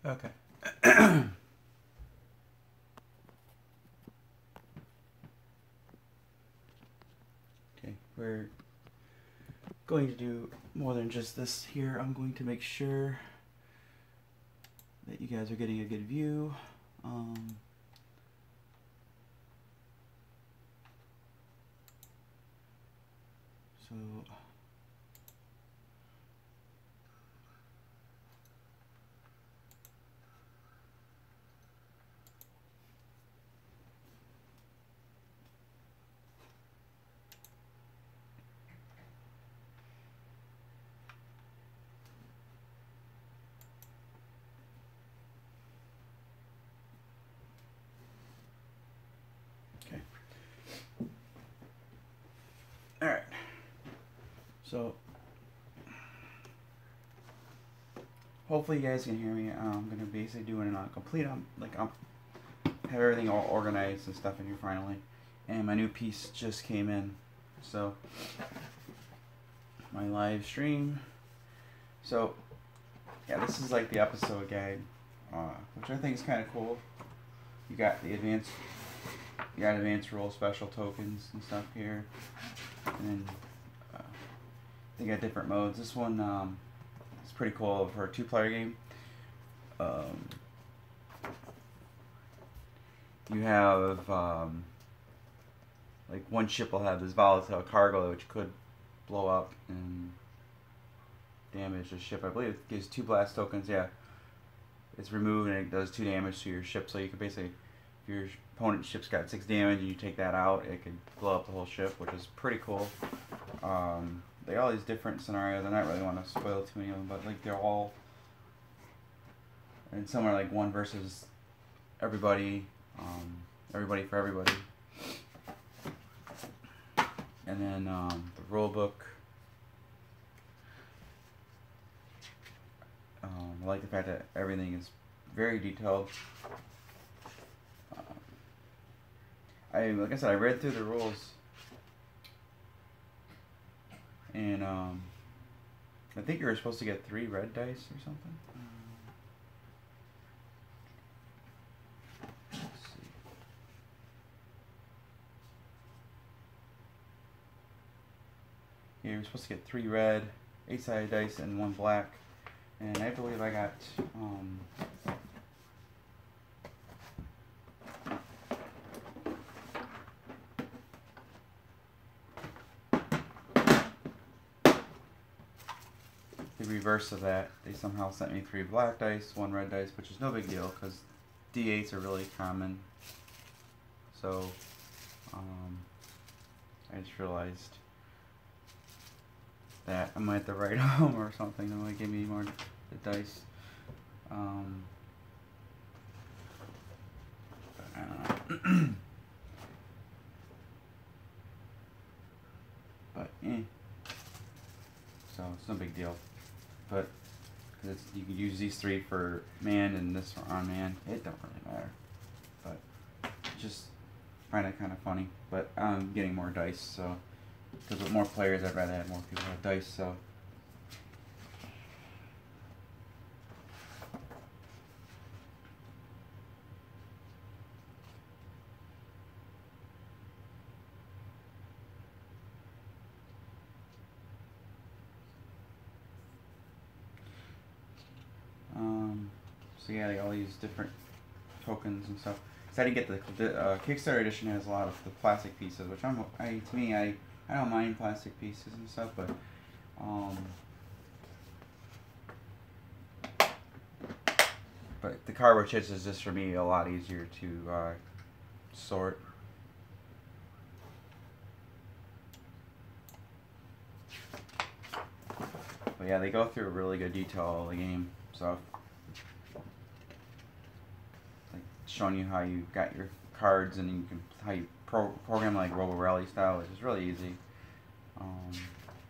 Okay. Okay, we're going to do more than just this here. I'm going to make sure that you guys are getting a good view. So okay. All right. So hopefully you guys can hear me. I'm gonna basically do it in a complete have everything all organized and stuff in here finally, and my new piece just came in. So my live stream. So yeah, this is like the episode guide, which I think is kind of cool. You got advanced role special tokens and stuff here, and then they got different modes. This one is pretty cool for a 2-player game. You have like one ship will have this volatile cargo which could blow up and damage the ship. I believe it gives 2 blast tokens. Yeah, it's removed and it does 2 damage to your ship. So you can basically, if your opponent's ship's got 6 damage and you take that out, it could blow up the whole ship, which is pretty cool. They got all these different scenarios. I don't really want to spoil too many of them, but like they're all, and some are like 1 versus everybody, everybody for everybody. And then the rule book. I like the fact that everything is very detailed. Like I said, I read through the rules, and I think you were supposed to get 3 red dice or something. Let's see. Yeah, you're supposed to get 3 red, 8-sided dice, and 1 black. And I believe I got the reverse of that. They somehow sent me 3 black dice, 1 red dice, which is no big deal because D8s are really common. So I just realized that I might have to write home or something. They might give me more the dice. But I don't know. But so it's no big deal. But you can use these 3 for manned and this for unmanned. It don't really matter. But just find it kind of funny. But I'm getting more dice, so because with more players, I'd rather have more people have dice. So so yeah, they all these different tokens and stuff. So I didn't get the Kickstarter edition has a lot of the plastic pieces, which to me I don't mind plastic pieces and stuff, but the cardboard chips is just for me a lot easier to sort. But yeah, they go through a really good detail of the game, so like showing you how you got your cards and you can how you program like Robo Rally style, which is really easy.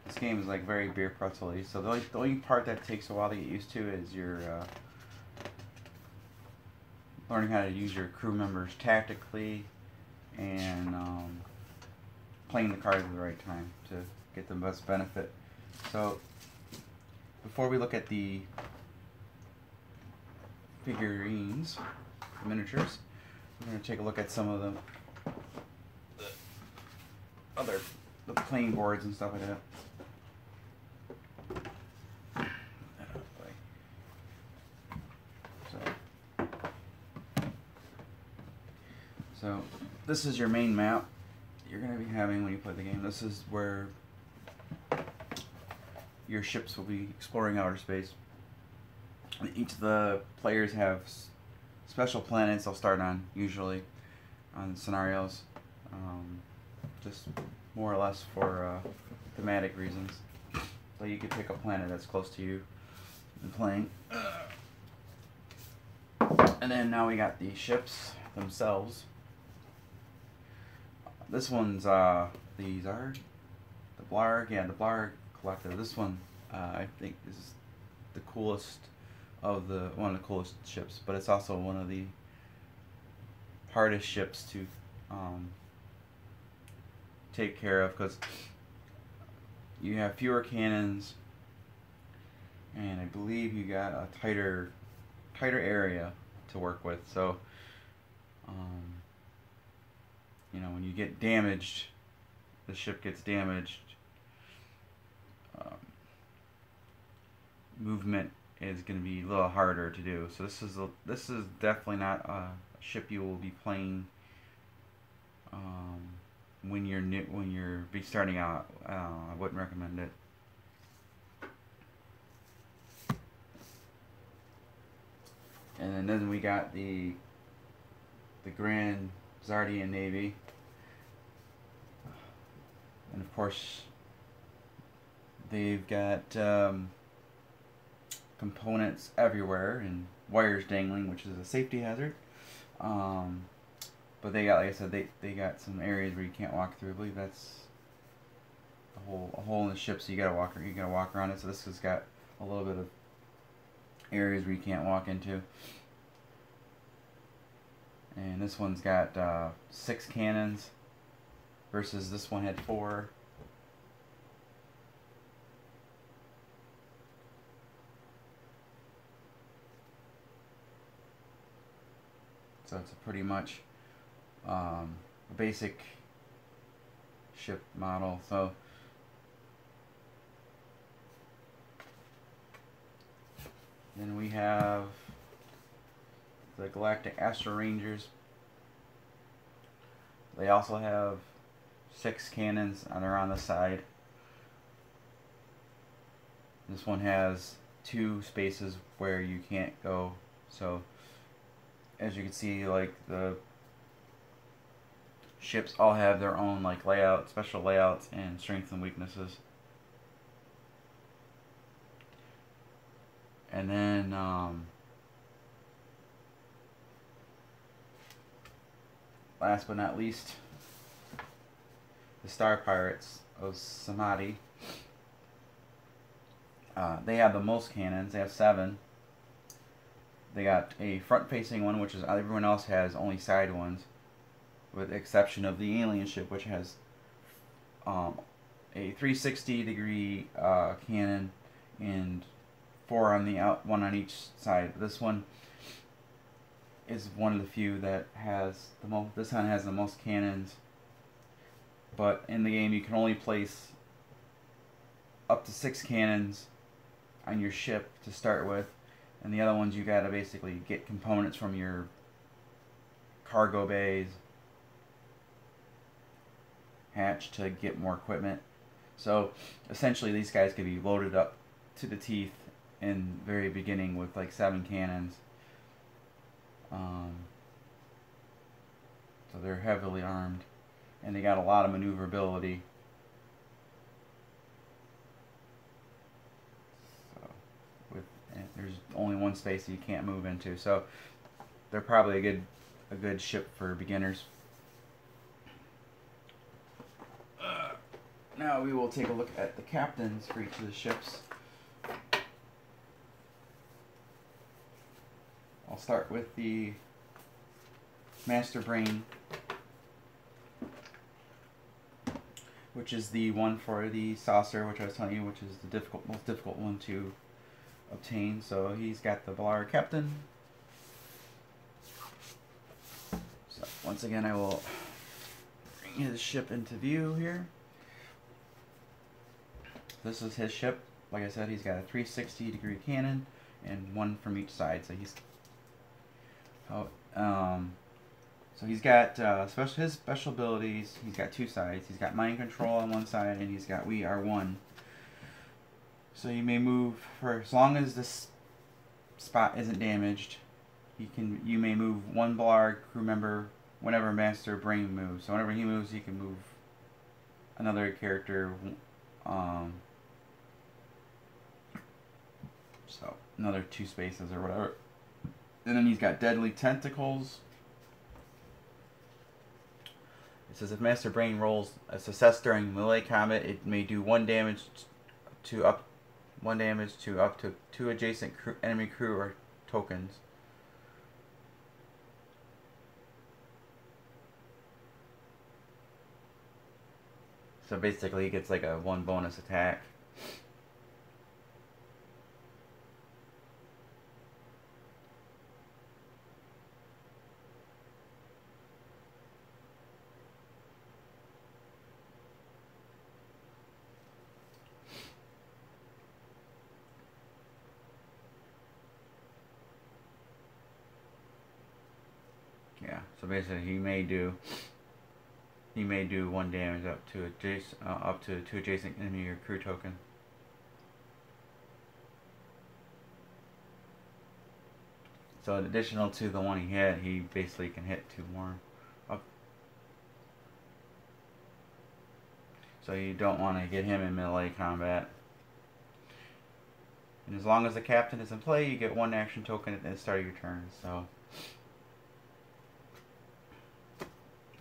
This game is like very beer pretzel-y, so the only part that takes a while to get used to is your learning how to use your crew members tactically and playing the cards at the right time to get the best benefit. So before we look at the figurines, miniatures. We're going to take a look at some of the other playing boards and stuff like that. So this is your main map you're going to be having when you play the game. This is where your ships will be exploring outer space. Each of the players have special planets they'll start on, usually, on scenarios. Just more or less for thematic reasons. So you could pick a planet that's close to you and playing. And then now we got the ships themselves. This one's, these are the Blarg, yeah, the Blarg Collective. This one, I think is the coolest of one of the coolest ships, but it's also one of the hardest ships to take care of, because you have fewer cannons, and I believe you got a tighter area to work with. So, you know, when you get damaged, the ship gets damaged. Movement is going to be a little harder to do. So this is definitely not a ship you will be playing when you're starting out. I wouldn't recommend it. And then we got the Grand Zardian Navy, and of course they've got components everywhere and wires dangling, which is a safety hazard. But they got, like I said, they got some areas where you can't walk through. I believe that's a hole in the ship, so you gotta walk around it. So this has got a little bit of areas where you can't walk into. And this one's got 6 cannons versus this one had 4. So it's a pretty much a basic ship model. So then we have the Galactic Astro Rangers. They also have 6 cannons, and they're on the side. This one has 2 spaces where you can't go. So as you can see, like, the ships all have their own like special layouts and strengths and weaknesses. And then last but not least, the Star Pirates of Samadhi. They have the most cannons. They have 7. They got a front-facing one, which is everyone else has only side ones, with the exception of the alien ship, which has a 360-degree cannon and 4 on the one on each side. This one is one of the few that has the most. This one has the most cannons, but in the game you can only place up to 6 cannons on your ship to start with, and the other ones you gotta basically get components from your cargo bays, hatch, to get more equipment. So essentially these guys could be loaded up to the teeth in the very beginning with like 7 cannons. So they're heavily armed, and they got a lot of maneuverability. There's only one space that you can't move into, so they're probably a good ship for beginners. Now we will take a look at the captains for each of the ships. I'll start with the Master Brain, which is the one for the saucer, which I was telling you, which is the most difficult one to obtain. So he's got the Blarg Captain, once again, I will bring his ship into view here. This is his ship. Like I said, he's got a 360-degree cannon and one from each side. So he's so he's got his special abilities. He's got two sides. He's got mind control on one side, and he's got we are one. So you may move for as long as this spot isn't damaged. You may move one Blarg crew member whenever Master Brain moves. So whenever he moves, you can move another character. So another 2 spaces or whatever. And then he's got deadly tentacles. It says if Master Brain rolls a success during melee combat, it may do 1 damage to up to 2 adjacent enemy crew or tokens. So basically, he gets like a 1 bonus attack. Yeah, so basically he may do 1 damage up to 2 adjacent enemy or crew token. So in additional to the one he hit, he basically can hit 2 more up. So you don't want to get him in melee combat. And as long as the captain is in play, you get 1 action token at the start of your turn. So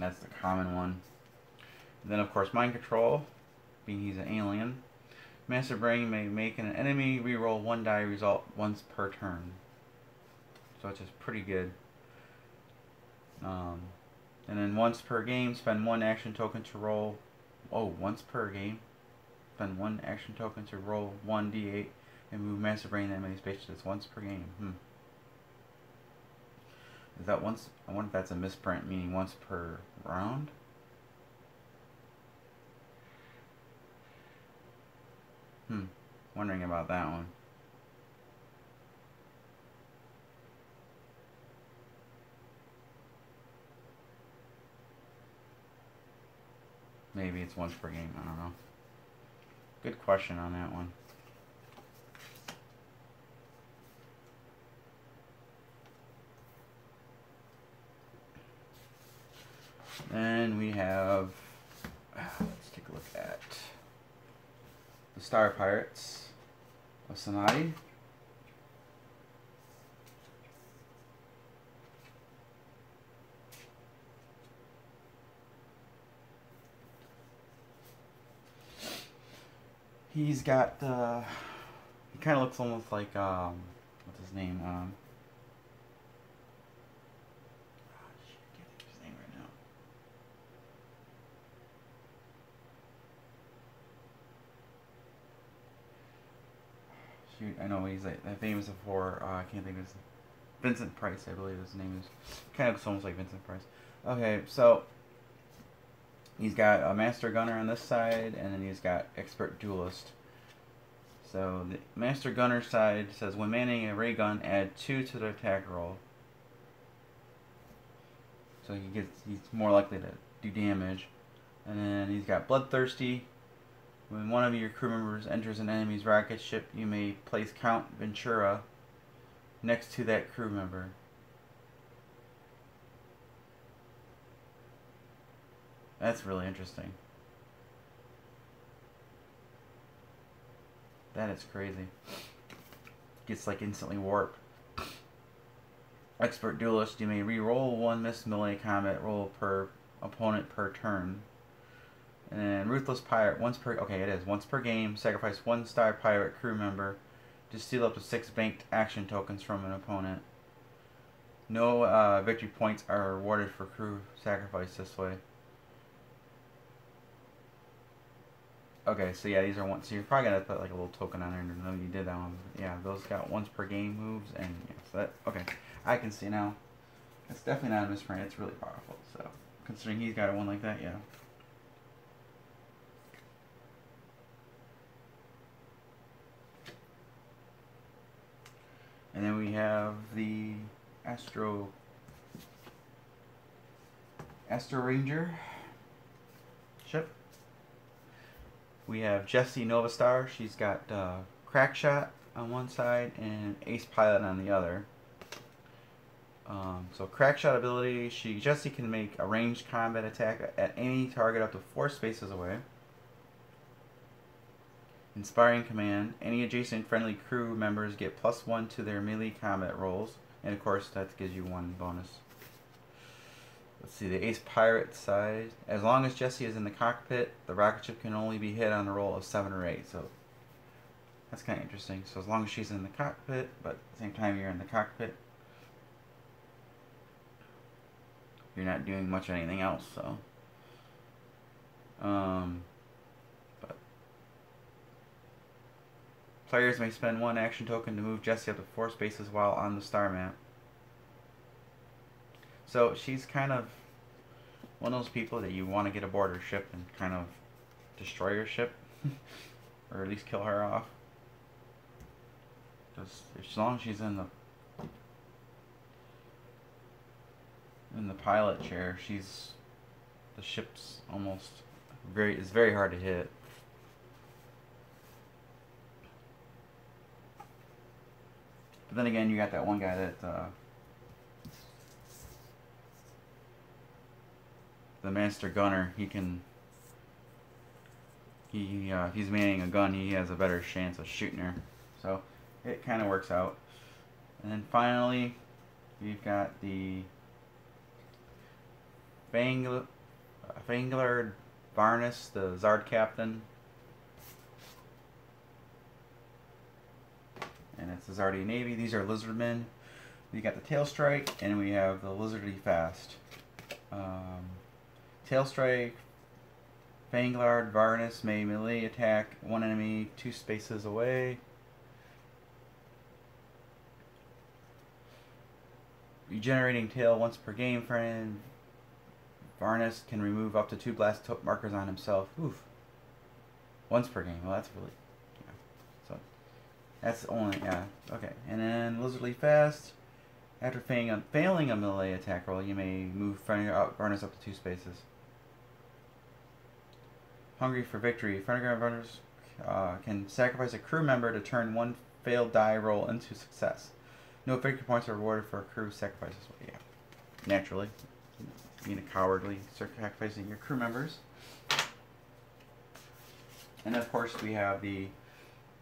that's the common one. And then of course mind control, being he's an alien. Master Brain may make an enemy reroll 1 die result once per turn. So it's just pretty good. And then once per game, spend 1 action token to roll. Oh, once per game, spend 1 action token to roll 1d8 and move Master Brain that many spaces. It's once per game. Is that once? I wonder if that's a misprint, meaning once per round? Wondering about that one. Maybe it's once per game, I don't know. Good question on that one. Then we have, let's take a look at the Star Pirates of Sonati. He's got, he kind of looks almost like, what's his name? Shoot, I know he's like famous for, I can't think of his, Vincent Price, I believe his name is. Kind of looks almost like Vincent Price. Okay, so he's got a Master Gunner on this side, and then he's got Expert Duelist. So the Master Gunner side says when manning a ray gun, add 2 to the attack roll. So he's more likely to do damage. And then he's got Bloodthirsty. When one of your crew members enters an enemy's rocket ship, you may place Count Ventura next to that crew member. That's really interesting. That is crazy. Gets like instantly warped. Expert Duelist, you may re-roll 1 missed melee combat roll per opponent per turn. And then Ruthless Pirate, once per game, sacrifice 1 Star Pirate crew member to steal up to 6 banked action tokens from an opponent. No victory points are awarded for crew sacrifice this way. Okay, so yeah, these are once. So you're probably gonna put like a little token on there to know you did that one. Yeah, those got once per game moves, and yeah, so that, okay, I can see now. It's definitely not a misprint. It's really powerful. So, considering he's got one like that, yeah. And then we have the Astro Ranger ship. We have Jessie Novastar. She's got Crack Shot on one side and Ace Pilot on the other. So Crack Shot ability, Jessie can make a ranged combat attack at any target up to 4 spaces away. Inspiring Command, any adjacent friendly crew members get +1 to their melee combat rolls, and of course that gives you 1 bonus. Let's see, the Ace Pirate side, as long as Jessie is in the cockpit, the rocket ship can only be hit on a roll of 7 or 8, so that's kind of interesting. So as long as she's in the cockpit, but at the same time you're in the cockpit, you're not doing much of anything else, so. But players may spend 1 action token to move Jessie up to 4 spaces while on the star map. So she's kind of one of those people that you want to get aboard her ship and kind of destroy her ship, or at least kill her off. Just as long as she's in the pilot chair, the ship's almost it's very hard to hit. But then again, you got that one guy that the Master Gunner. If he's manning a gun, he has a better chance of shooting her. So it kind of works out. And then finally, we've got the Vanguard Varnus, the Zard Captain. And it's the Zardy Navy. These are Lizardmen. We got the Tail Strike, and we have the Lizardy Fast. Tail Strike, Vanguard Varnus may melee attack 1 enemy 2 spaces away. Regenerating tail once per game friend. Varnus can remove up to 2 blast markers on himself. Oof. Once per game. Well, that's really... Yeah. So, that's only... Yeah. Okay. And then Lizardly Fast. After failing a melee attack roll, you may move Varnus up to 2 spaces. Hungry for Victory. Frontier Runners can sacrifice a crew member to turn 1 failed die roll into success. No victory points are rewarded for crew sacrifices. Well, yeah, naturally. Being a cowardly, sacrificing your crew members. And of course we have the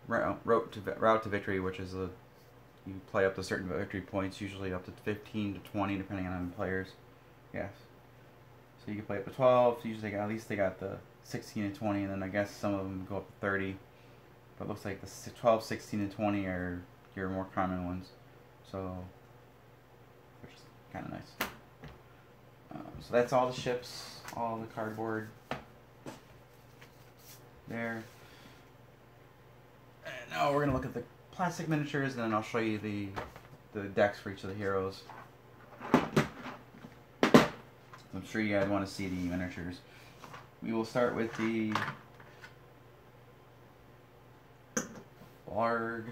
route to Victory, which is you play up to certain victory points, usually up to 15 to 20, depending on the players. Yes. So you can play up to 12. Usually, at least they got the 16 and 20, and then I guess some of them go up to 30. But it looks like the 12, 16, and 20 are your more common ones. So, which is kind of nice. So that's all the ships, all the cardboard there. And now we're gonna look at the plastic miniatures, and then I'll show you the decks for each of the heroes. I'm sure you guys want to see the miniatures. We will start with the Blarg.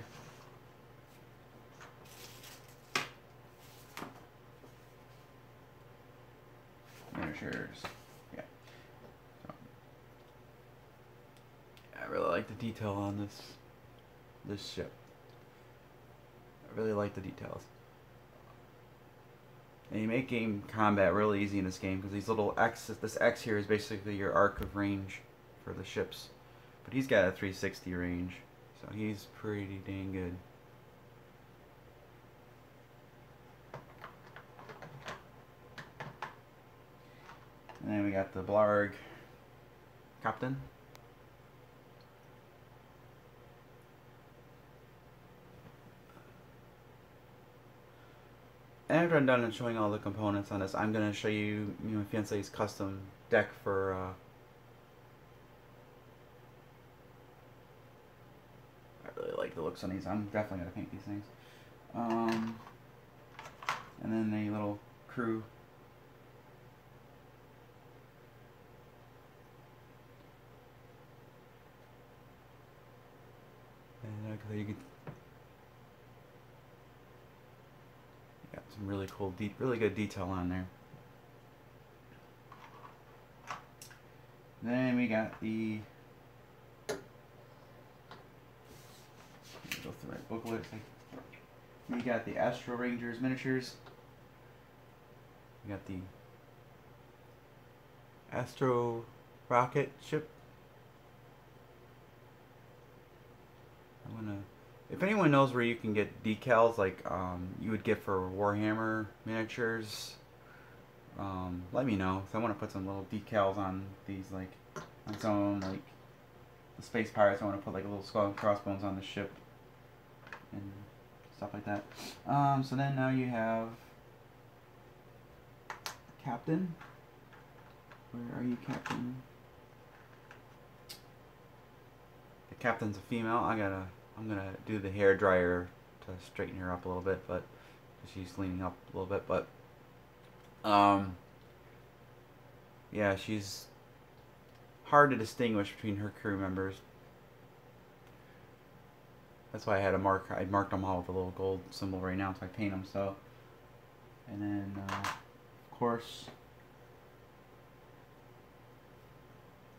Miniatures. Yeah. So, I really like the detail on this ship. I really like the details. And you make game combat really easy in this game because these little X's, this X here is basically your arc of range for the ships. But he's got a 360 range, so he's pretty dang good. And then we got the Blarg Captain. After I'm done showing all the components on this, I'm going to show you my fiance's custom deck for I really like the looks on these. I'm definitely going to paint these things. And then the little crew. And you can got some really cool, really good detail on there. Then we got the, go through my booklet. We got the Astro Rangers miniatures. We got the Astro rocket ship. If anyone knows where you can get decals like you would get for Warhammer miniatures, let me know. So I want to put some little decals on these, like on some, like the Space Pirates. I want to put like a little skull and crossbones on the ship and stuff like that. So then now you have Captain. Where are you, Captain? The Captain's a female. I'm gonna do the hair dryer to straighten her up a little bit, but she's leaning up a little bit. But yeah, she's hard to distinguish between her crew members. That's why I had a mark. I marked them all with a little gold symbol right now, so I paint them. So, and then of course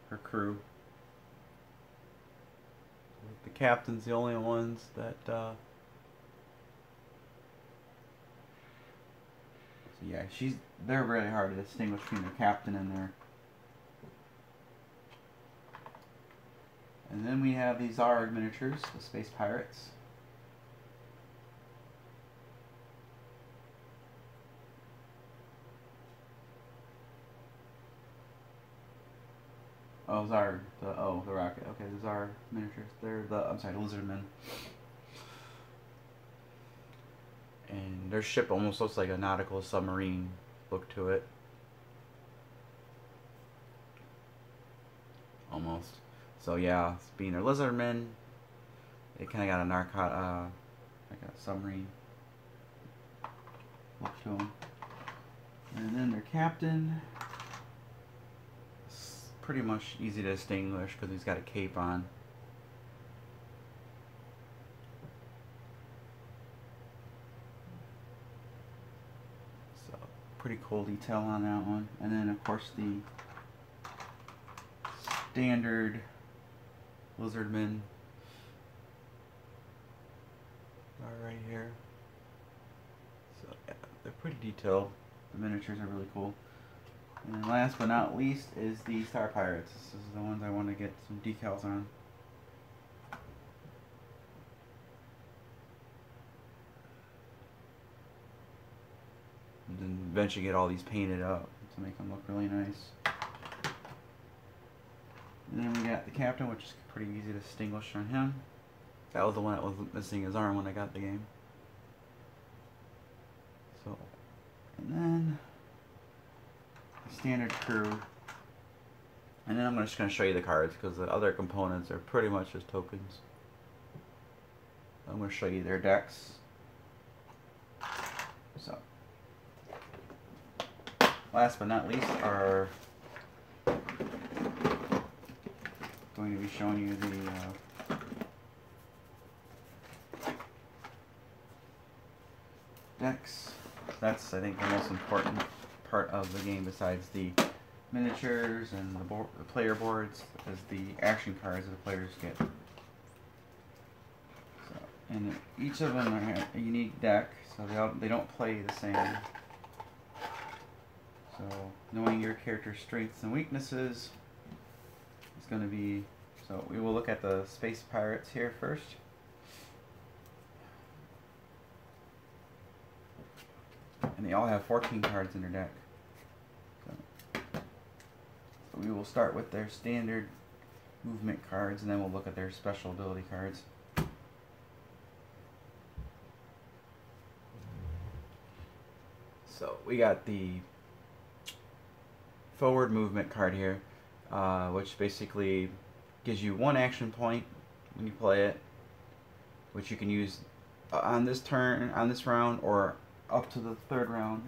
her crew. The captain's the only ones that so yeah, they're really hard to distinguish between their captain and their. And then we have these Zarg miniatures, the Space Pirates. Oh, Zarg. The rocket. Okay, the Zarg miniatures. They're the, I'm sorry, the Lizardmen. And their ship almost looks like a nautical submarine look to it. Almost. So yeah, being their Lizardmen, they kind of got a like a submarine look to them. And then their captain. Pretty much easy to distinguish because he's got a cape on. So pretty cool detail on that one. And then of course the standard Lizardmen are right here. So yeah, they're pretty detailed. The miniatures are really cool. And then last but not least is the Star Pirates. This is the ones I want to get some decals on. And then eventually get all these painted up to make them look really nice. And then we got the captain, which is pretty easy to distinguish on him. That was the one that was missing his arm when I got the game. So, and then standard crew, and then I'm just going to show you the cards because the other components are pretty much just tokens. I'm going to show you their decks. So, last but not least are going to be showing you the decks. That's, I think, the most important part of the game besides the miniatures and the player boards, is the action cards that the players get. So, and each of them are a unique deck, so they don't play the same. So knowing your character's strengths and weaknesses is going to be, so we will look at the Space Pirates here first. And they all have 14 cards in their deck. So we will start with their standard movement cards, and then we'll look at their special ability cards. So we got the forward movement card here, which basically gives you one action point when you play it, which you can use on this turn, on this round, or up to the third round.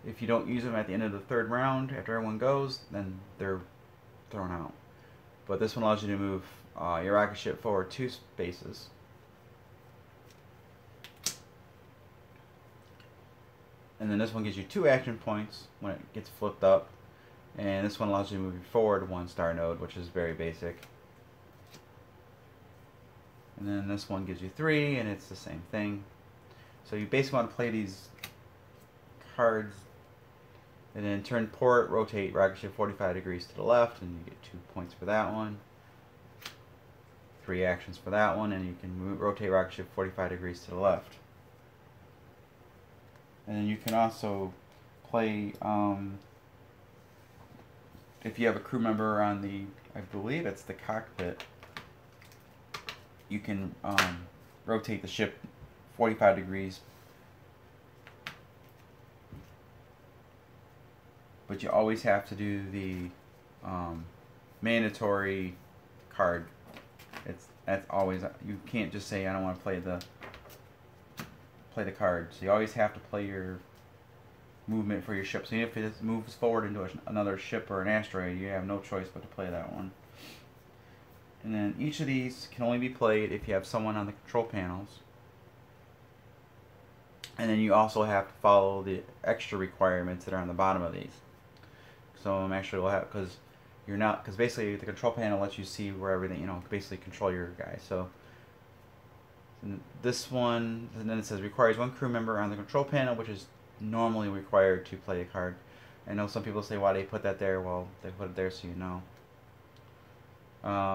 If you don't use them at the end of the third round, after everyone goes, then they're thrown out. But this one allows you to move your rocket ship forward 2 spaces. And then this one gives you 2 action points when it gets flipped up. And this one allows you to move forward 1 star node, which is very basic. And then this one gives you 3, and it's the same thing. So you basically want to play these cards, and then turn port, rotate rocket ship 45 degrees to the left, and you get 2 points for that one. 3 actions for that one, and you can rotate rocket ship 45 degrees to the left. And then you can also play, if you have a crew member on the, I believe it's the cockpit, you can rotate the ship 45 degrees. But you always have to do the mandatory card. That's always, you can't just say I don't want to play the card. So you always have to play your movement for your ship. So even if it moves forward into another ship or an asteroid, you have no choice but to play that one. And then each of these can only be played if you have someone on the control panels. And then you also have to follow the extra requirements that are on the bottom of these. So I'm actually will have, because you're not, because basically the control panel lets you see where everything, you know, basically control your guy. So this one, and then it says requires 1 crew member on the control panel, which is normally required to play a card. I know some people say why they put that there. Well, they put it there so you know.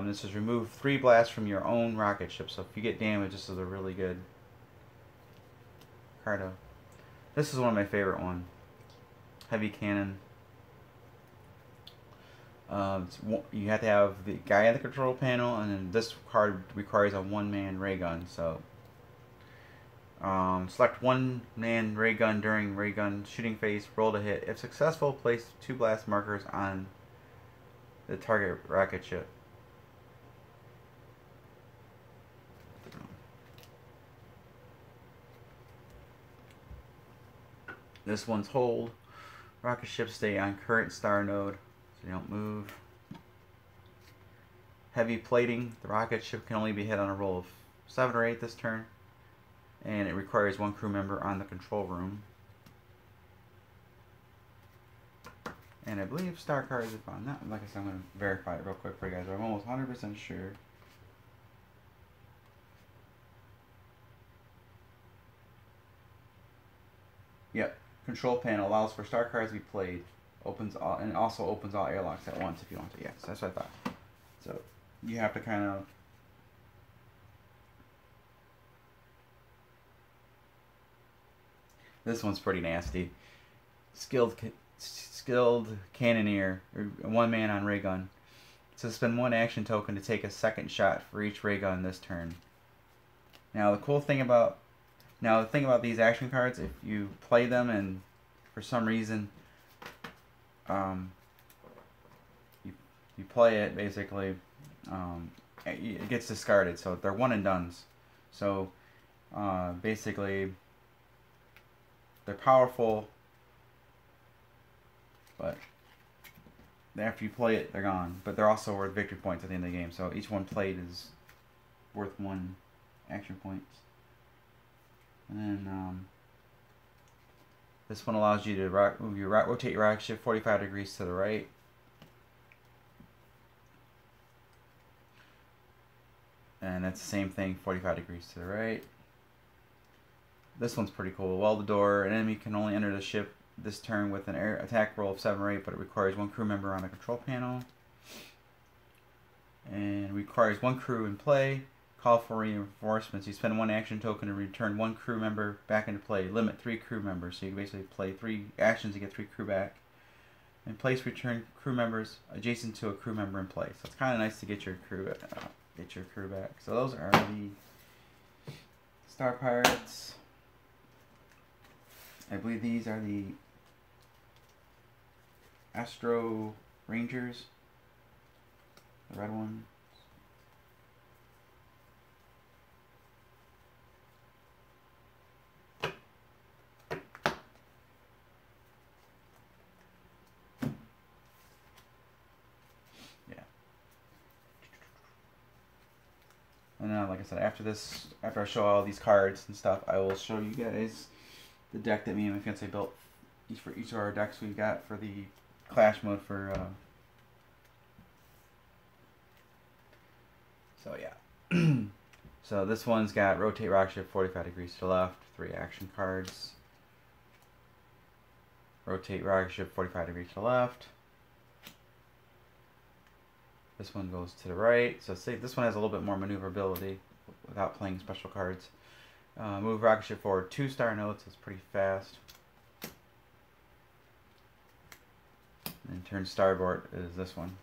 This is remove 3 blasts from your own rocket ship. So if you get damaged, this is a really good card. This is one of my favorite ones. Heavy cannon. You have to have the guy at the control panel, and then this card requires a 1-man ray gun. So select 1-man ray gun during ray gun shooting phase. Roll to hit. If successful, place 2 blast markers on the target rocket ship. This one's hold. Rocket ships stay on current star node, so you don't move. Heavy plating. The rocket ship can only be hit on a roll of 7 or 8 this turn, and it requires 1 crew member on the control room. And I believe star cards, if I'm not, like I said, I'm going to verify it real quick for you guys, but I'm almost 100% sure. Yep. Control panel allows for star cards to be played, opens all, and also opens all airlocks at once if you want to. Yes, that's what I thought. So you have to kind of this one's pretty nasty. Skilled cannoneer, or 1 man on ray gun. So spend 1 action token to take a second shot for each ray gun this turn. Now the thing about these action cards, if you play them and for some reason you play it, basically it gets discarded. So they're one and dones. So basically they're powerful, but after you play it, they're gone. But they're also worth victory points at the end of the game. So each one played is worth 1 action points. And then this one allows you to rotate your rocket ship 45 degrees to the right. And that's the same thing, 45 degrees to the right. This one's pretty cool. Weld the door. An enemy can only enter the ship this turn with an air attack roll of 7 or 8, but it requires 1 crew member on the control panel. And requires 1 crew in play. Call for reinforcements. You spend 1 action token to return 1 crew member back into play. Limit 3 crew members. So you basically play 3 actions to get 3 crew back. And place return crew members adjacent to a crew member in play. So it's kind of nice to get your crew back. So those are the Star Pirates. I believe these are the Astro Rangers. The red one. like I said, after I show all these cards and stuff, I will show you guys the deck that me and my fiance built for each of our decks we got for the Clash mode for. So yeah. So this one's got rotate rocket ship 45 degrees to the left, 3 action cards. Rotate rocket ship 45 degrees to the left. This one goes to the right. So say this one has a little bit more maneuverability without playing special cards. Move rocket ship forward 2 star nodes. It's pretty fast. And turn starboard is this one.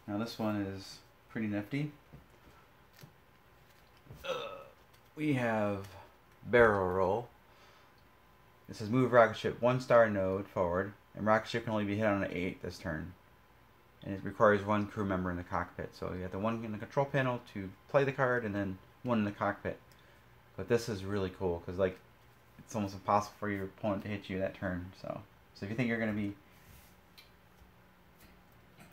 Now this one is pretty nifty. We have barrel roll. It says move rocket ship 1 star node forward, and rocket ship can only be hit on an 8 this turn. And it requires 1 crew member in the cockpit. So you have the 1 in the control panel to play the card, and then 1 in the cockpit. But this is really cool because like it's almost impossible for your opponent to hit you that turn. So if you think you're going to be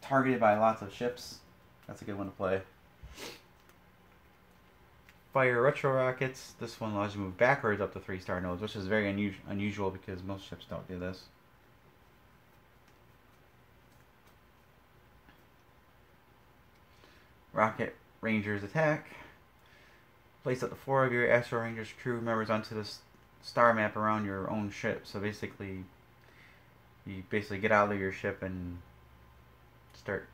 targeted by lots of ships, that's a good one to play. Fire retro rockets. This one allows you to move backwards up to 3 star nodes, which is very unusual because most ships don't do this. Rocket Rangers attack. Place up to 4 of your Astro Rangers crew members onto this star map around your own ship. So basically, you get out of your ship and start.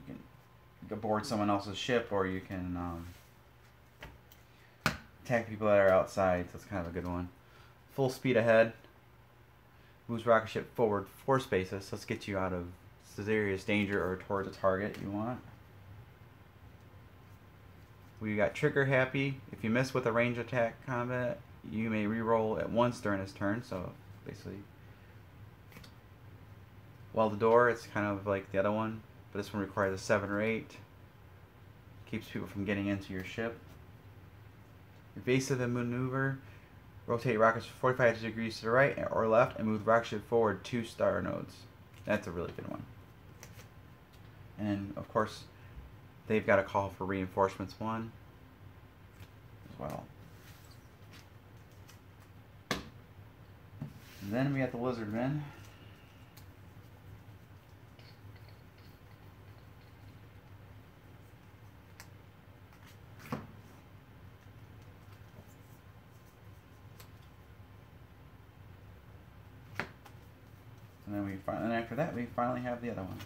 You can board someone else's ship, or you can attack people that are outside. So it's kind of a good one. Full speed ahead. Moves rocket ship forward 4 spaces. Let's get you out of serious danger or towards a target you want. We got trigger happy. If you miss with a range attack combat, you may reroll at once during his turn. So basically, well, the door, it's kind of like the other one, but this one requires a 7 or 8. Keeps people from getting into your ship. Evasive maneuver. Rotate rockets 45 degrees to the right or left and move rocket ship forward 2 star nodes. That's a really good one. And of course, they've got a call for reinforcements 1 as well. And then we got the lizardmen. And then after that, we finally have the other ones.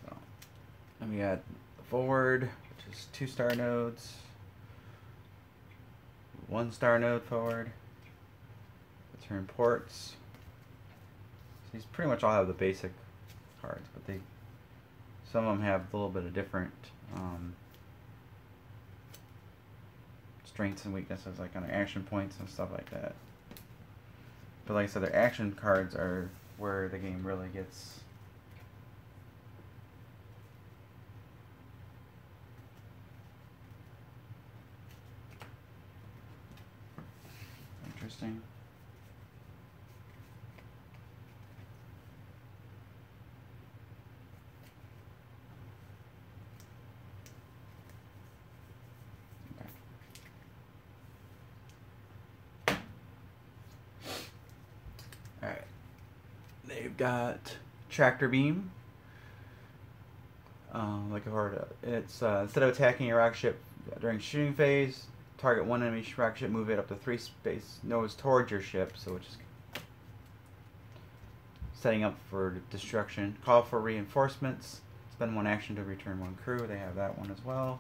So, and we got the forward, which is 2 star nodes, 1 star node forward, return ports. So these pretty much all have the basic cards, but some of them have a little bit of different strengths and weaknesses, like on their action points and stuff like that. But like I said, their action cards are where the game really gets interesting. Alright. They've got tractor beam. Like I've heard, it's instead of attacking a rocket ship during shooting phase, target 1 enemy rocket ship, move it up to 3 space nodes towards your ship, so which is setting up for destruction. Call for reinforcements. Spend 1 action to return 1 crew. They have that one as well.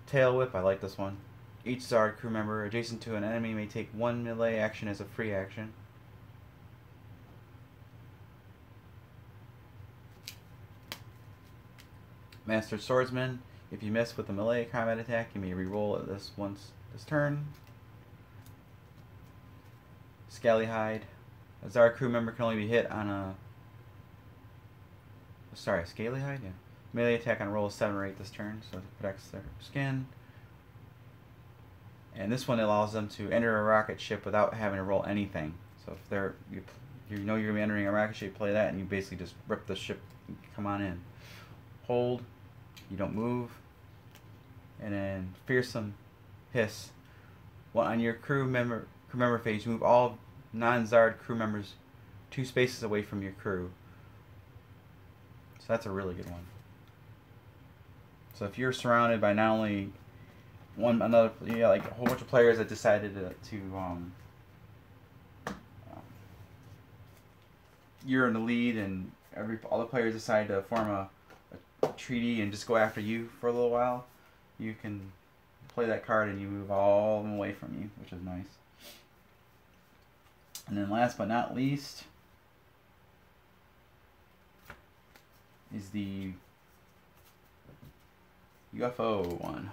Tail whip. I like this one. Each Zard crew member adjacent to an enemy may take 1 melee action as a free action. Master Swordsman. If you miss with a melee combat attack, you may reroll at this turn. Scallyhide. A Zard crew member can only be hit on a... Sorry, Scalyhide? Yeah. Melee attack on roll 7 or 8 this turn, so it protects their skin. And this one allows them to enter a rocket ship without having to roll anything. So if they're you know you're gonna be entering a rocket ship, play that, and you basically just rip the ship and come on in. Hold, you don't move, and then fearsome hiss. Well, on your crew member phase, you move all non-Zard crew members 2 spaces away from your crew. So that's a really good one. So if you're surrounded by not only like a whole bunch of players that decided to you're in the lead, and all the players decide to form a treaty and just go after you for a little while, you can play that card and you move all of them away from you, which is nice. And then last but not least is the UFO one,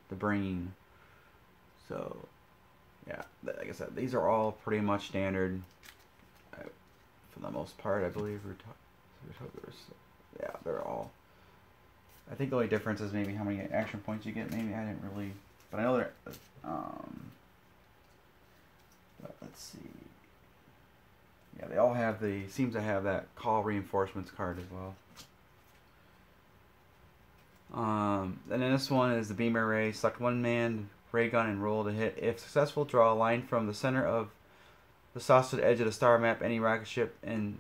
the brain. So yeah, like I said, these are all pretty much standard for the most part, I believe. Yeah, they're all. I think the only difference is maybe how many action points you get. Maybe I didn't really, but I know they're. But let's see. Yeah, they all have seems to have that call reinforcements card as well. And then this one is the beamer ray. Select one man ray gun and roll to hit. If successful, draw a line from the center of the saucer to the edge of the star map. Any rocket ship and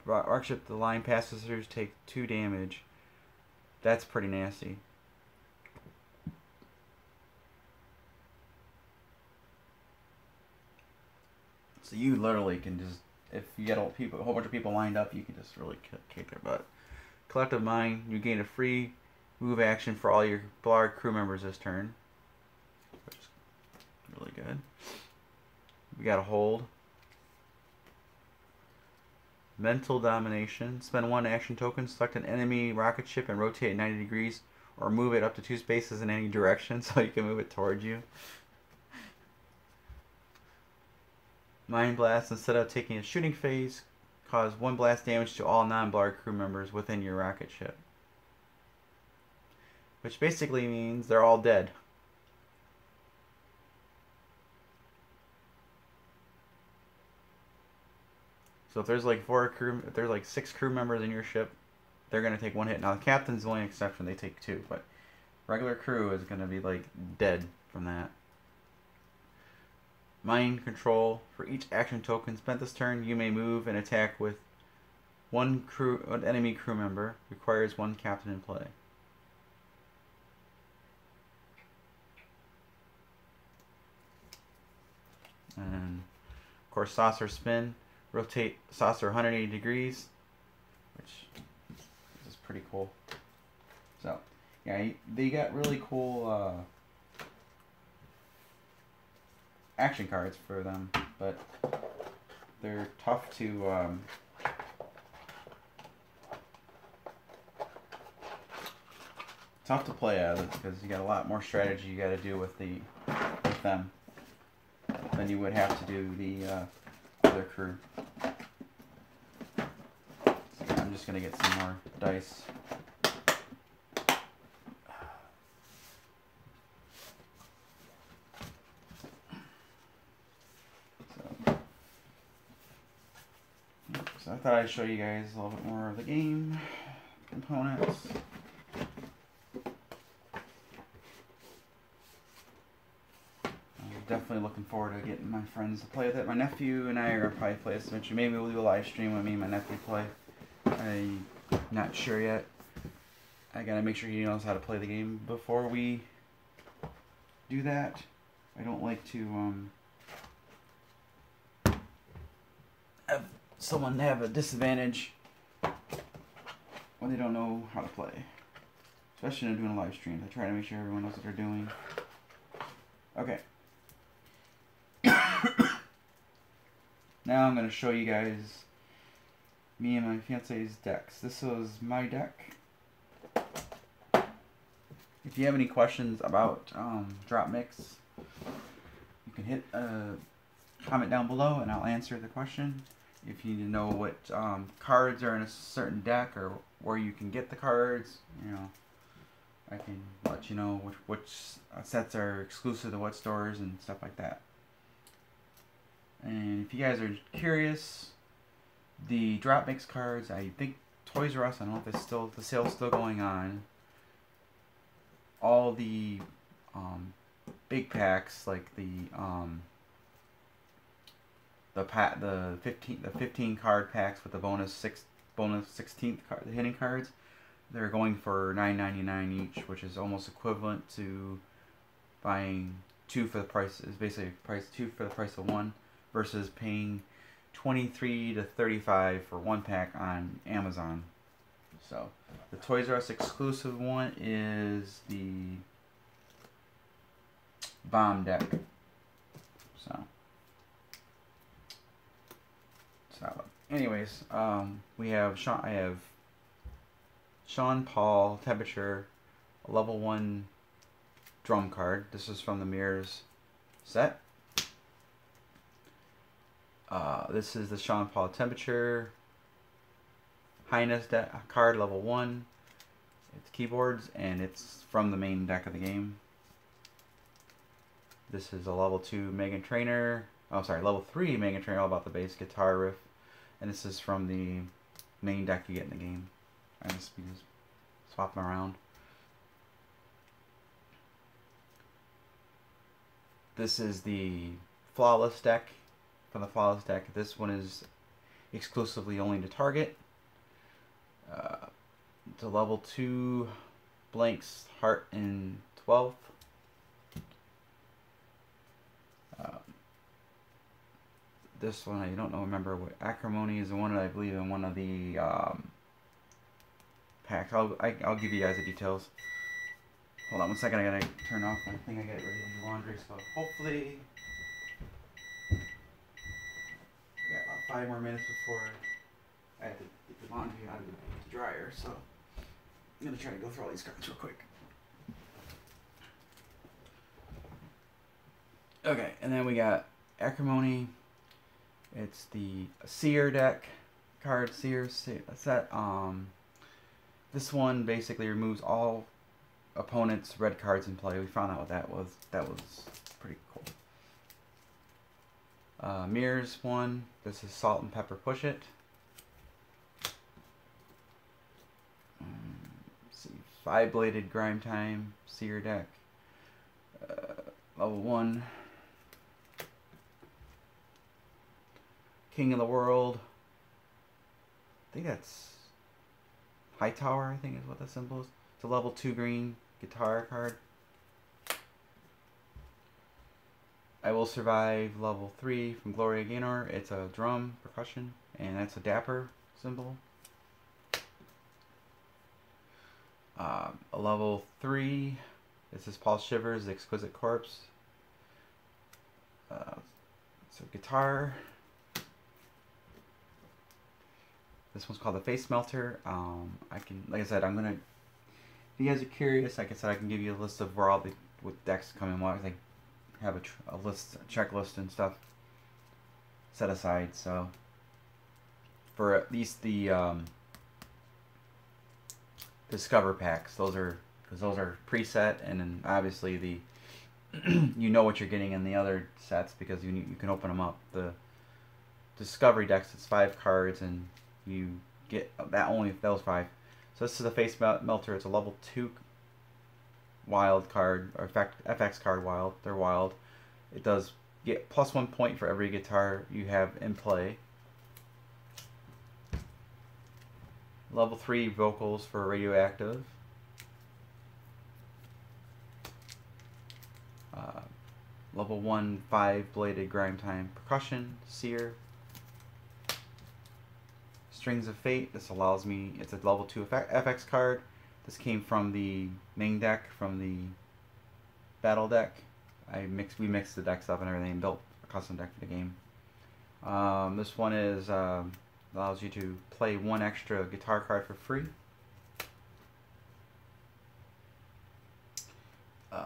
rocket ship the line passes through take 2 damage. That's pretty nasty. So you literally can just, if you get a whole bunch of people lined up, you can just really kick their butt. Collective Mind, you gain a free move action for all your Blarg crew members this turn, which is really good. We got a hold. Mental Domination. Spend 1 action token, select an enemy rocket ship and rotate it 90 degrees, or move it up to 2 spaces in any direction so you can move it towards you. Mind Blast. Instead of taking a shooting phase, cause 1 blast damage to all non-Blarg crew members within your rocket ship. Which basically means they're all dead. So if there's like 6 crew members in your ship, they're gonna take 1 hit. Now the captain's the only exception; they take 2, but regular crew is gonna be like dead from that. Mind Control. For each action token spent this turn, you may move and attack with one enemy crew member. Requires 1 captain in play. And of course, Saucer Spin. Rotate saucer 180 degrees, which is pretty cool. So, yeah, they got really cool action cards for them, but they're tough to play as, because you got a lot more strategy you got to do with them than you would have to do the other crew. So I'm just gonna get some more dice. So I thought I'd show you guys a little bit more of the game components. Definitely looking forward to getting my friends to play with it. My nephew and I are gonna probably play this eventually. Maybe we'll do a live stream with me and my nephew play. I'm not sure yet. I gotta make sure he knows how to play the game before we do that. I don't like to have someone have a disadvantage when they don't know how to play. Especially when I'm doing a live stream. I try to make sure everyone knows what they're doing. Okay. Now I'm going to show you guys me and my fiance's decks. This was my deck. If you have any questions about drop mix, you can hit a comment down below and I'll answer the question. if you need to know what cards are in a certain deck or where you can get the cards, you know, I can let you know which sets are exclusive to what stores and stuff like that. And if you guys are curious, the drop mix cards, I think Toys R Us, I don't know if it's still, the sale's still going on. All the big packs, like the 15 card packs with the bonus 16th card, the hitting cards, they're going for $9.99 each, which is almost equivalent to buying two for the price. Is basically price two for the price of one, versus paying $23 to $35 for one pack on Amazon. So the Toys R Us exclusive one is the bomb deck. So anyways, we have I have Sean Paul Temperature, a level 1 drum card. This is from the Mirrors set. This is the Sean Paul Temperature Highness deck card, level 1. It's keyboards, and it's from the main deck of the game. This is a level 2 Megan Trainer. Oh, sorry, level 3 Megan Trainer, all about the bass guitar riff. And this is from the main deck you get in the game. I just swap them around. This is the Flawless deck. From the Flawless deck, this one is exclusively only to Target. It's a level 2 blanks, heart in 12th. This one I don't know. Remember what Acrimony is the one that I believe in one of the packs. I'll give you guys the details. Hold on one second. I gotta turn off my thing. I get ready to do laundry. So hopefully I got about 5 more minutes before I have to get the laundry out of the dryer. So I'm gonna try to go through all these cards real quick. Okay, and then we got Acrimony. It's the Seer deck card, Seer set. This one basically removes all opponents' red cards in play. We found out what that was. That was pretty cool. Mirrors one. This is Salt and Pepper Push It. Let's see, 5-bladed Grime Time Seer deck. Level 1. King of the World. I think that's Hightower, I think is what that symbol is. It's a level 2 green guitar card. I Will Survive, level 3 from Gloria Gaynor. It's a drum percussion, and that's a dapper symbol. A level 3, this is Paul Shivers, The Exquisite Corpse. It's a guitar. This one's called the Face Melter. Like I said, I'm gonna. If you guys are curious, like I said, I can give you a list of where all the decks come in. I have a list, a checklist and stuff set aside. So for at least the Discover packs, those are preset, and then obviously the you know what you're getting in the other sets because you can open them up. The Discovery decks, it's 5 cards and you get that only those 5. So this is the Face Melter. It's a level 2 wild card, or FX card wild. They're wild. It does get +1 point for every guitar you have in play. Level 3 vocals for Radioactive. Level 1 5-bladed Grime Time Percussion Seer. Strings of Fate. This allows me, it's a level 2 FX card. This came from the main deck, from the battle deck. We mixed the decks up and everything and built a custom deck for the game. This one is allows you to play 1 extra guitar card for free.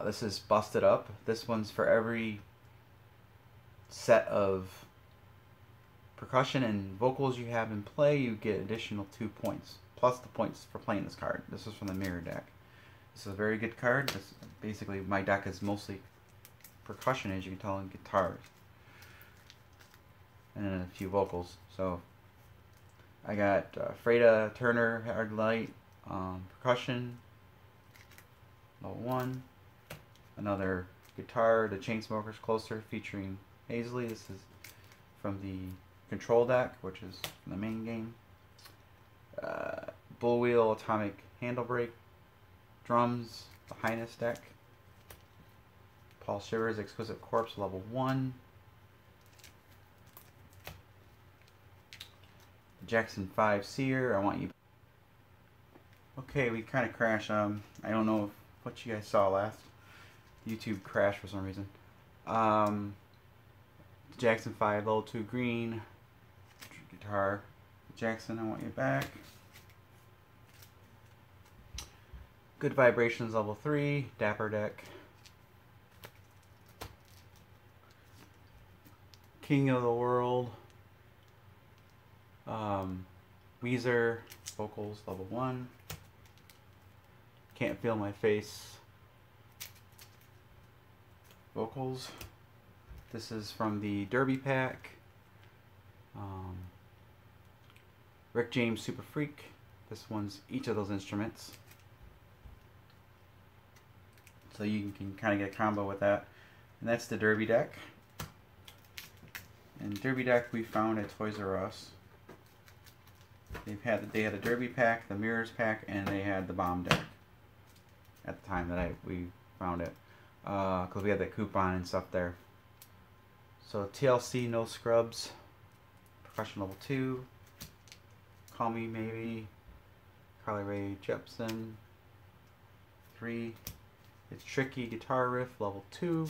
This is Busted Up. This one's for every set of percussion and vocals you have in play, you get additional 2 points, plus the points for playing this card. This is from the mirror deck. This is a very good card. This, basically, my deck is mostly percussion, as you can tell, and guitars. And then a few vocals. So, I got Freda Turner, Hard Light, percussion, level 1. Another guitar, the Chainsmokers Closer, featuring Hazley. This is from the control deck, which is from the main game. Bullwheel, Atomic Handlebrake, drums, the Highness deck. Paul Shivers, Exquisite Corpse, level 1. Jackson 5 Seer, I want you. Okay, we kind of crashed. I don't know what you guys saw last. YouTube crashed for some reason. Jackson 5, level 2 green. Guitar. Jackson, I want you back. Good Vibrations, level 3. Dapper deck. King of the World. Weezer, vocals, level 1. Can't Feel My Face, vocals. This is from the Derby pack. Rick James Super Freak. This one's each of those instruments. So you can kind of get a combo with that. And that's the Derby deck. And Derby deck we found at Toys R Us. They had the Derby pack, the Mirrors pack, and they had the Bomb deck at the time that we found it, because we had that coupon and stuff there. So TLC, No Scrubs, percussion level 2. Call Me Maybe, Carly Rae Jepsen, 3. It's Tricky, guitar riff level 2.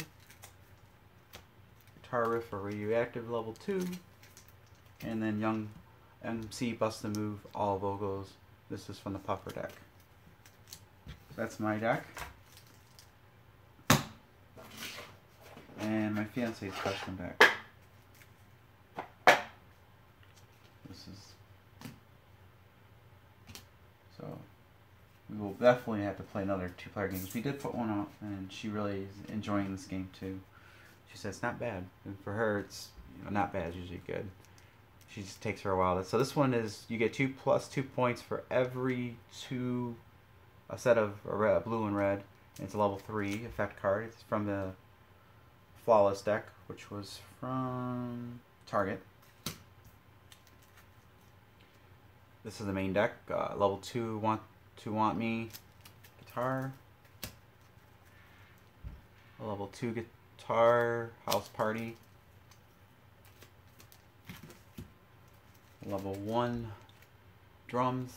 Guitar riff for Radioactive level 2. And then Young MC Bust a Move, all vocals. This is from the Puffer deck. That's my deck. And my fiance's custom deck. This is... So, we will definitely have to play another 2-player game. We did put one up, and she really is enjoying this game too. She says it's not bad. And for her, it's, you know, not bad, it's usually good. She just takes her a while. So this one is, you get 2 plus 2 points for every a set of blue and red. And it's a level 3 effect card. It's from the Flawless deck, which was from Target. This is the main deck. Level 2, Want Me guitar. A level 2 guitar, House Party. Level 1 drums,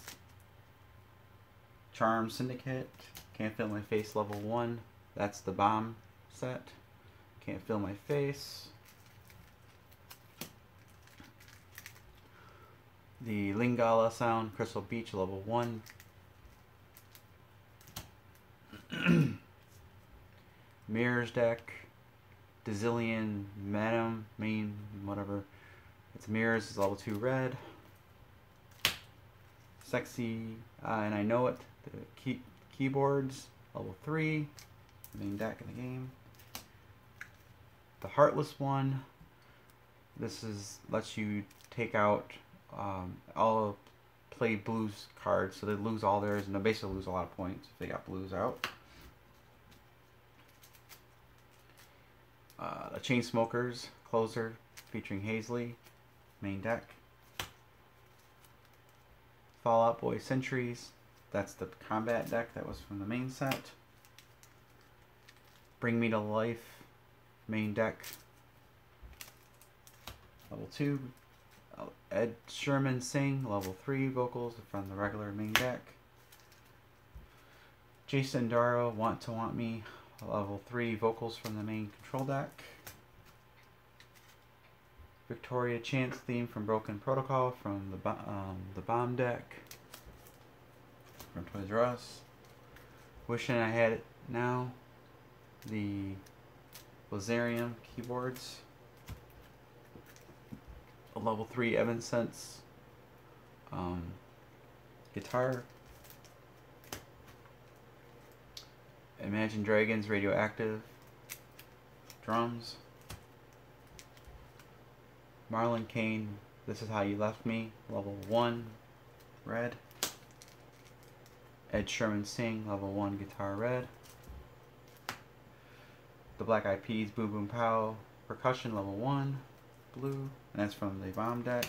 Charm Syndicate, Can't Feel My Face level 1, that's the Bomb set, Can't Feel My Face. The Lingala Sound, Crystal Beach level 1. Mirrors deck, Dazillion Madam, main, whatever. It's Mirrors is level 2 red. Sexy, and I Know It, the keyboards, level 3. Main deck in the game. The Heartless one. This is lets you take out all play blues cards, so they lose all theirs, and they basically lose a lot of points if they got blues out. The Chainsmokers Closer, featuring Hazley, main deck. Fall Out Boy Centuries, that's the combat deck that was from the main set. Bring Me to Life, main deck, level 2. Ed Sherman Sing, level 3 vocals from the regular main deck. Jason Darrow, Want to Want Me, level 3 vocals from the main control deck. Victoria Chance theme from Broken Protocol from the Bomb deck from Toys R Us. Wishing I Had It Now, the Lazarium keyboards. a level 3 Evanescence guitar. Imagine Dragons Radioactive drums. Marlon Kane, This Is How You Left Me, level 1 red. Ed Sherman Sing, level 1 guitar red. The Black Eyed Peas, Boom Boom Pow, percussion level 1 blue, and that's from the Bomb deck.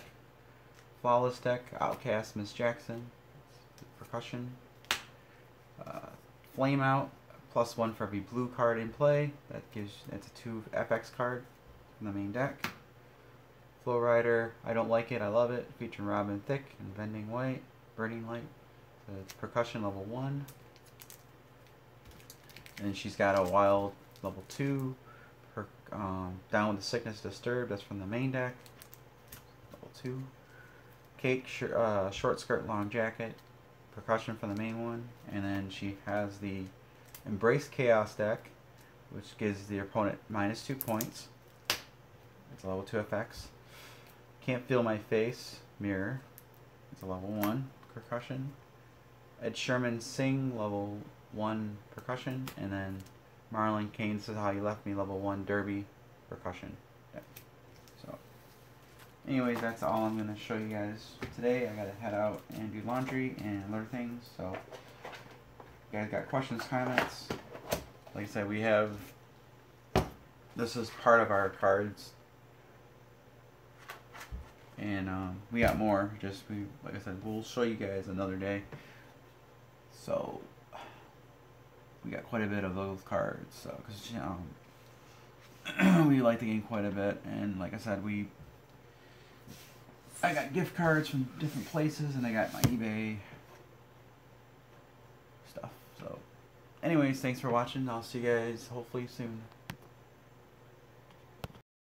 Flawless deck, Outcast, Miss Jackson, percussion. Flame Out, +1 for every blue card in play. That's a 2 FX card from the main deck. Flow Rider, I Don't Like It, I Love It, featuring Robin Thicke and Bending White, Burning Light. So it's percussion level 1. And she's got a Wild level 2. Down with the Sickness Disturbed, that's from the main deck. Level 2. Cake, Short Skirt, Long Jacket, percussion from the main one. And then she has the Embrace Chaos deck, which gives the opponent -2 points. It's a level 2 FX. Can't Feel My Face, Mirror. It's a level 1 percussion. Ed Sherman Sing, level 1 percussion. And then Marlon Kane, This Is How You Left Me, level 1 derby percussion. Yeah. So, anyways, that's all I'm going to show you guys today. I got to head out and do laundry and other things. So, you guys got questions, comments? Like I said, we have, this is part of our cards. And we got more. Like I said, we'll show you guys another day. So, we got quite a bit of those cards, so because we like the game quite a bit, and like I said, I got gift cards from different places, and I got my eBay stuff. So, anyways, thanks for watching. I'll see you guys hopefully soon.